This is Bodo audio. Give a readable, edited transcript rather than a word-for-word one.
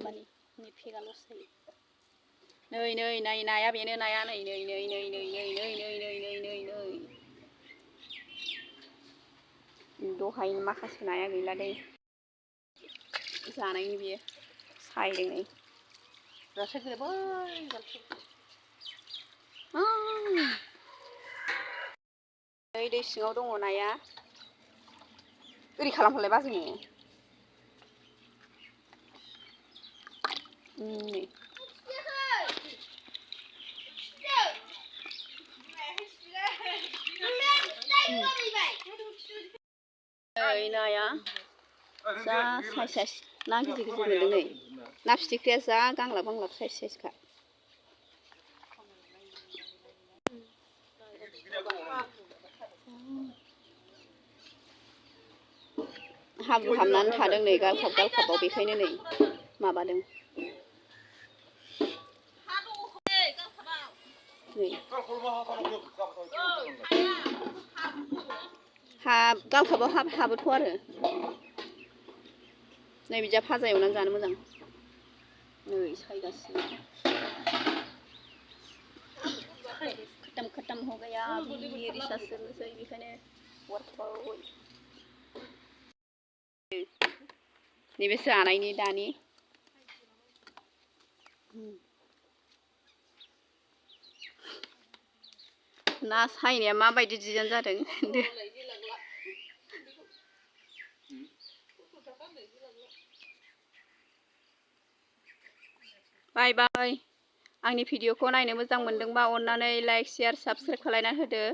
होमबानि नै फेगाल'सो जायो नै नै नाय नाया बेनो नाया नै नै नै नै नै नै नै नै नै नै नै नै दहाय माखासे नाया गैला दै जानायनि बियो सायदों नै रासे गोलै नै दै सिङाव दङ नाया ओरै खालामहरलाय बाजैनो नै नै नाया जा साइस साइस ना गिदिर गिदिर मोनदों नै ना फिथिख्रिया जा गांलाब गांलाब साइस साइसखा हाब्रु हाबनानै थादों नै गालखाब गालखाबाव बेखायनो नै माबादों नै गालखाबाव हाबोथ' आरो नै बिदिया भाजा एवनानै जानो मोजां नै सायगासिनो खत्म खत्म हो गया ये रिसा सोरनोसै बेखायनो अरखबाय नैबे जानायनि दानि ना सायनाया माबायदि डिजाइन जादों बाय बाय आंनि भिडिअखौ नायनो मोजां मोनदोंबा अन्नानै लाइक शेयार साबस्क्राइब खालायना होदो।